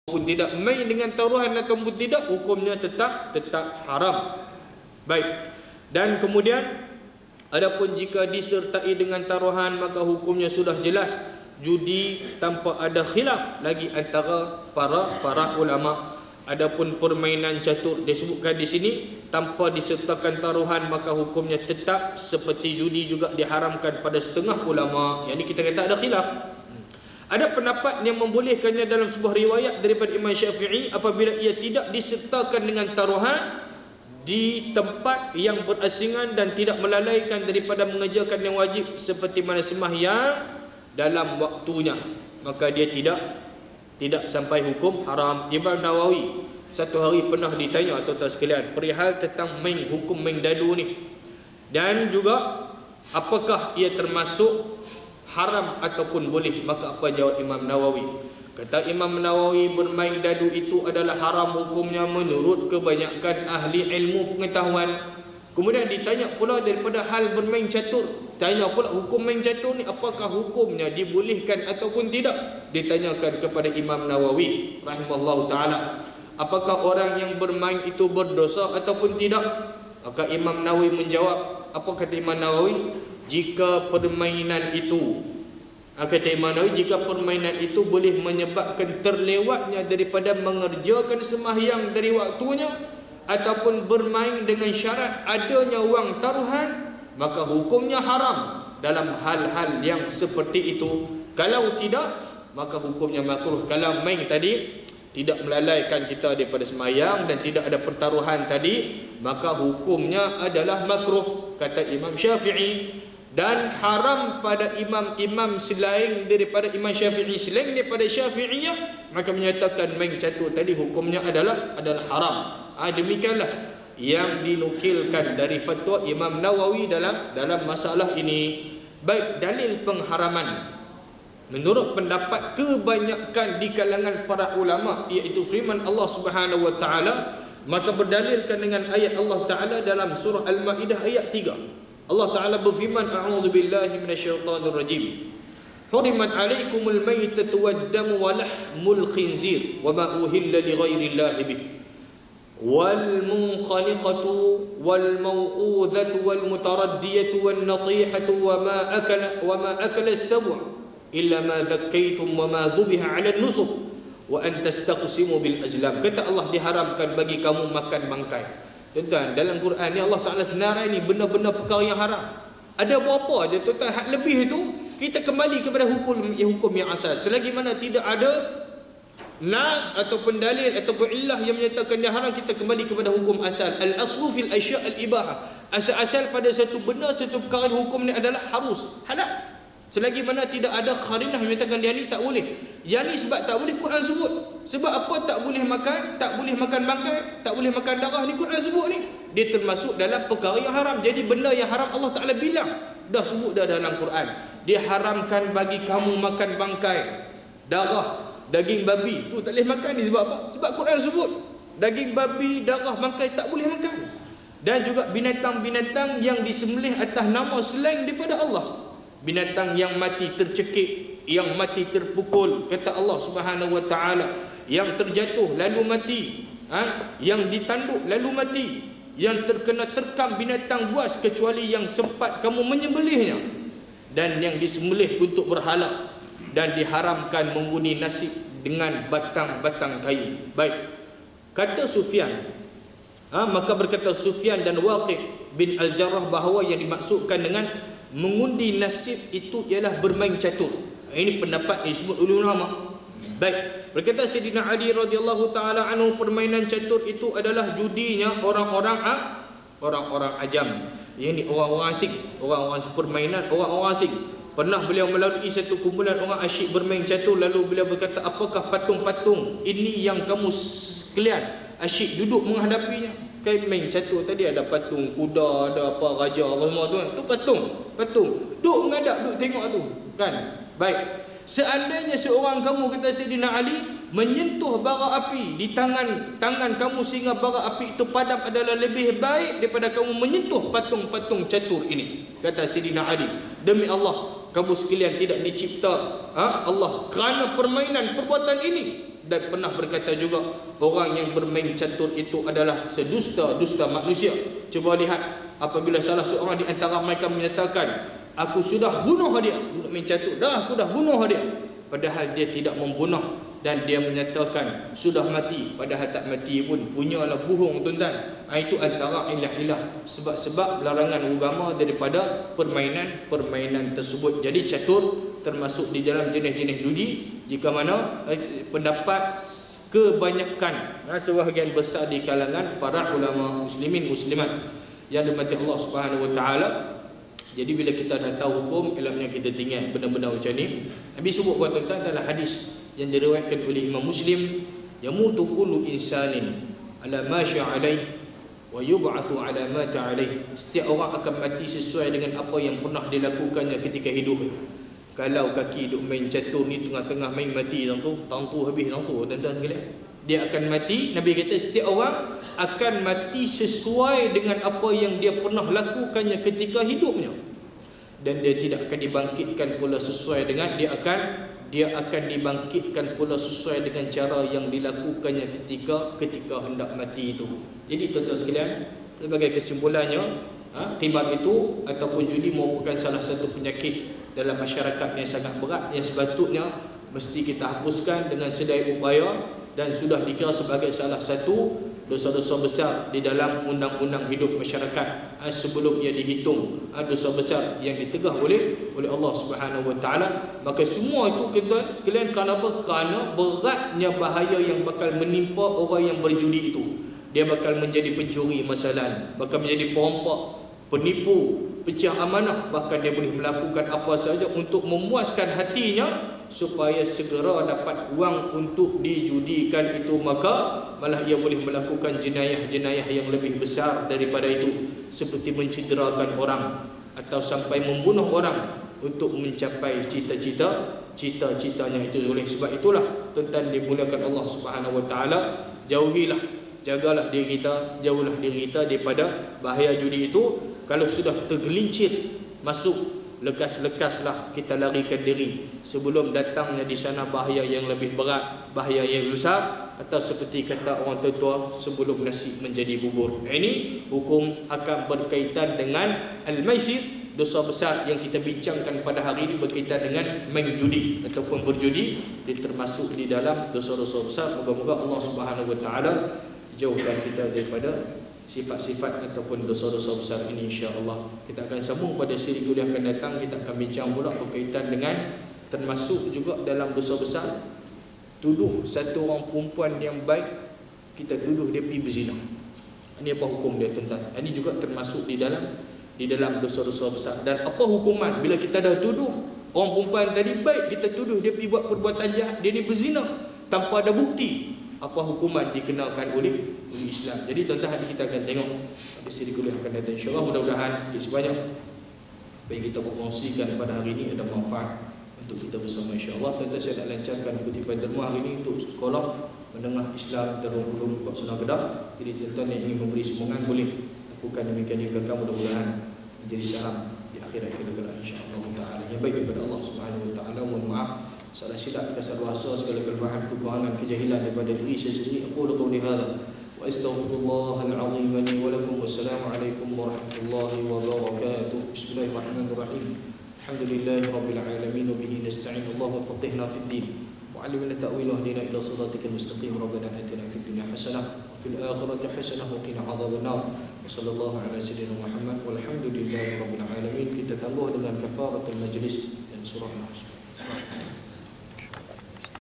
pun tidak, main dengan taruhan ataupun tidak, hukumnya tetap haram. Baik. Dan kemudian adapun jika disertai dengan taruhan, maka hukumnya sudah jelas judi tanpa ada khilaf lagi antara para ulama. Adapun permainan catur disebutkan di sini tanpa disertakan taruhan, maka hukumnya tetap seperti judi juga diharamkan pada setengah ulama. Yang ini kita kata ada khilaf. Ada pendapat yang membolehkannya dalam sebuah riwayat daripada Imam Syafi'i apabila ia tidak disertakan dengan taruhan di tempat yang berasingan dan tidak melalaikan daripada mengerjakan yang wajib seperti mana sembahyang dalam waktunya, maka dia tidak sampai hukum haram. Imam Nawawi satu hari pernah ditanya tuan-tuan sekalian perihal tentang hukum main dadu ni, dan juga apakah ia termasuk haram ataupun boleh. Maka apa jawab Imam Nawawi? Kata Imam Nawawi, bermain dadu itu adalah haram hukumnya menurut kebanyakan ahli ilmu pengetahuan. Kemudian ditanya pula daripada hal bermain catur, tanya pula hukum main catur ni apakah hukumnya dibolehkan ataupun tidak. Ditanyakan kepada Imam Nawawi rahimallahu taala, apakah orang yang bermain itu berdosa ataupun tidak? Maka Imam Nawawi menjawab, apa kata Imam Nawawi? Jika permainan itu, kata Imam Nawawi, jika permainan itu boleh menyebabkan terlewatnya daripada mengerjakan sembahyang dari waktunya, ataupun bermain dengan syarat adanya wang taruhan, maka hukumnya haram dalam hal-hal yang seperti itu. Kalau tidak, maka hukumnya makruh. Kalau main tadi tidak melalaikan kita daripada sembahyang dan tidak ada pertaruhan tadi, maka hukumnya adalah makruh, kata Imam Syafi'i. Dan haram pada imam-imam selain daripada Imam Syafi'i, selain daripada Syafi'iyah, maka menyatakan main catur tadi hukumnya adalah haram. Demikianlah yang dinukilkan dari fatwa Imam Nawawi dalam masalah ini. Baik, dalil pengharaman menurut pendapat kebanyakan di kalangan para ulama, iaitu firman Allah Subhanahu wa taala, maka berdalilkan dengan ayat Allah Taala dalam surah Al-Maidah ayat 3. Allah Ta'ala berfirman, a'udzu billahi minasyaitonir rajim. Hurimat 'alaikumul maitatu wad-damu wa lahmul khinzir wa ma uhilla li ghairillahi bih. Wal munqaliqatu wal mawqudhatu wal mutaraddiyatu wan natihatu wa ma akala as-sab'u illa ma dhakkaytum wa ma dhubiha 'ala an-nusuk wa an tastaqsimu bil azlam. Kata Allah, diharamkan bagi kamu makan bangkai. Tuan-tuan, dalam Quran ni Allah Ta'ala senarai ni benda-benda perkara yang haram. Ada berapa aja tuan-tuan, hak lebih itu kita kembali kepada hukum yang asal. Selagi mana tidak ada nas ataupun dalil ataupun illah yang menyatakan dia haram, kita kembali kepada hukum asal. Al-aslu fil asya' al-ibahah. Asal-asal pada satu benda, satu perkara hukum ni adalah harus, halal. Selagi mana tidak ada qarinah yang menyatakan dia ni tak boleh. Yang ni sebab tak boleh, Quran sebut. Sebab apa tak boleh makan? Tak boleh makan bangkai, tak boleh makan darah, ni Quran sebut ni. Dia termasuk dalam perkara yang haram. Jadi benda yang haram Allah Ta'ala bilang, dah sebut dah dalam Quran. Dia haramkan bagi kamu makan bangkai, darah, daging babi. Tu tak boleh makan ni sebab apa? Sebab Quran sebut daging babi, darah, bangkai tak boleh makan. Dan juga binatang-binatang yang disembelih atas nama selain daripada Allah. Binatang yang mati tercekik, yang mati terpukul, kata Allah Subhanahu wa taala, yang terjatuh lalu mati, yang ditanduk lalu mati, yang terkena terkam binatang buas kecuali yang sempat kamu menyembelihnya, dan yang disembelih untuk berhala, dan diharamkan mengundi nasib dengan batang-batang kayu. Baik, kata Sufyan, maka berkata Sufyan dan Waqi' bin Al-Jarrah bahawa yang dimaksudkan dengan mengundi nasib itu ialah bermain catur. Ini pendapat disebut oleh ulama. Baik, berkata Sayyidina Ali radhiyallahu taala anhu, permainan catur itu adalah judinya orang-orang ajam. Ini orang-orang asing, orang-orang permainan orang-orang asing. Pernah beliau melalui satu kumpulan orang asyik bermain catur, lalu beliau berkata, apakah patung-patung ini yang kamu sekalian asyik duduk menghadapinya? Kan main catur tadi ada patung kuda, ada apa raja apa semua tu kan. Tu patung. Duk menghadap, duk tengok tu kan. Baik. Seandainya seorang kamu, kata Sayyidina Ali, menyentuh bara api di tangan kamu sehingga bara api itu padam, adalah lebih baik daripada kamu menyentuh patung-patung catur ini. Kata Sayyidina Ali, demi Allah, kamu sekalian tidak dicipta Allah kerana permainan perbuatan ini. dan pernah berkata juga, orang yang bermain catur itu adalah sedusta-dusta manusia. Cuba lihat, apabila salah seorang di antara mereka menyatakan, aku sudah bunuh dia, duduk main catur, aku dah bunuh dia, padahal dia tidak membunuh, dan dia menyatakan sudah mati, padahal tak mati pun, punyalah bohong tuan-tuan. Itu antara ilah-ilah, sebab-sebab larangan agama daripada permainan tersebut. Jadi catur termasuk di dalam jenis-jenis judi, jika mana pendapat kebanyakan sebahagian besar di kalangan para ulama muslimin muslimat yang dimati Allah Subhanahu wa taala. Jadi bila kita dah tahu hukum, eloknya kita tinggal benda-benda macam ni. Nabi sebut buat tuan-tuan dalam hadis yang diriwayatkan oleh Imam Muslim, yamutu kullu insanin ala ma syaa alaih wa yub'atsu ala ma ta'alaih. Setiap orang akan mati sesuai dengan apa yang pernah dilakukannya ketika hidup. Kalau kaki duk main catur ni, tengah-tengah main mati tang tu habis tang tu tuan-tuan sekalian, dia akan mati. Nabi kata setiap orang akan mati sesuai dengan apa yang dia pernah lakukannya ketika hidupnya, dan dia tidak akan dibangkitkan pula sesuai dengan dia akan dibangkitkan pula sesuai dengan cara yang dilakukannya ketika hendak mati itu. Jadi tuan-tuan sekalian, sebagai kesimpulannya, qimar itu ataupun judi merupakan salah satu penyakit dalam masyarakat yang sangat berat, yang sepatutnya mesti kita hapuskan dengan sedaya upaya, dan sudah dikira sebagai salah satu dosa-dosa besar di dalam undang-undang hidup masyarakat sebelum ia dihitung dosa besar yang ditegah oleh Allah Subhanahu wa taala. Maka semua itu kita sekalian kerana apa? Kerana beratnya bahaya yang bakal menimpa orang yang berjudi itu. Dia bakal menjadi pencuri masalah, bakal menjadi perampok, penipu, pecah amanah, bahkan dia boleh melakukan apa saja untuk memuaskan hatinya supaya segera dapat wang untuk dijudikan itu. Maka malah ia boleh melakukan jenayah-jenayah yang lebih besar daripada itu, seperti mencederakan orang atau sampai membunuh orang untuk mencapai cita-citanya itu. Oleh sebab itulah tuan-tuan dimuliakan Allah Subhanahu wa taala, jagalah diri kita, jauhlah diri kita daripada bahaya judi itu. Kalau sudah tergelincir masuk, lekas-lekaslah kita larikan diri sebelum datangnya di sana bahaya yang lebih berat, bahaya yang besar, atau seperti kata orang tua, sebelum nasi menjadi bubur. Ini hukum akan berkaitan dengan al-maisir, dosa besar yang kita bincangkan pada hari ini berkaitan dengan main judi ataupun berjudi. Dia termasuk di dalam dosa-dosa besar. Moga-moga Allah Subhanahu wa taala jauhkan kita daripada sifat-sifat ataupun dosa-dosa besar ini, insya-Allah. Kita akan sambung pada siri kuliah akan datang. Kita akan bincang pula berkaitan dengan termasuk juga dalam dosa besar, tuduh satu orang perempuan yang baik, kita tuduh dia pergi berzina. Ini apa hukum dia tuan-tuan? Ini juga termasuk di dalam dosa-dosa besar. Dan apa hukuman bila kita dah tuduh orang perempuan tadi baik, kita tuduh dia pergi buat perbuatan jahat, dia ni berzina tanpa ada bukti? Apa hukuman dikenakan oleh Islam? Jadi tuan-tuan, hari kita akan tengok pada siri kuliah akan datang, insya-Allah. Mudah-mudahan sedikit sebanyak apa yang kita berkongsikan pada hari ini ada manfaat untuk kita bersama, insya-Allah. Tuan-tuan, saya nak lancarkan kutipan derma hari ini untuk sekolah menengah Islam Darul Ulum Kota Sungai Kedah. Jadi tuan-tuan yang ingin memberi sumbangan boleh lakukan demikian di belakang. Mudah-mudahan menjadi saham di akhirat kelak, insya-Allah taala. Yang baik daripada Allah Subhanahu wa taala. Mohon maaf salah silap, kasar bahasa, segala kelemahan, kekurangan, kejahilan daripada diri saya sendiri. Aku qauli hadza wa astaghfirullahal azim li wa lakum. Wassalamualaikum warahmatullahi wabarakatuh. Bismillahirrahmanirrahim. Alhamdulillahi rabbil alamin wa bihi nasta'in. Allahumma faqihna fid din wa 'allimna ta'wil wahdina ila siratikal mustaqim. Rabbana atina fid dunya hasanah wa fil akhirati hasanah wa qina adzabannar. Sallallahu ala sayyidina Muhammad walhamdulillahi rabbil alamin. Kita tambah dengan kafaratul majlis dan surah Al-Hasr.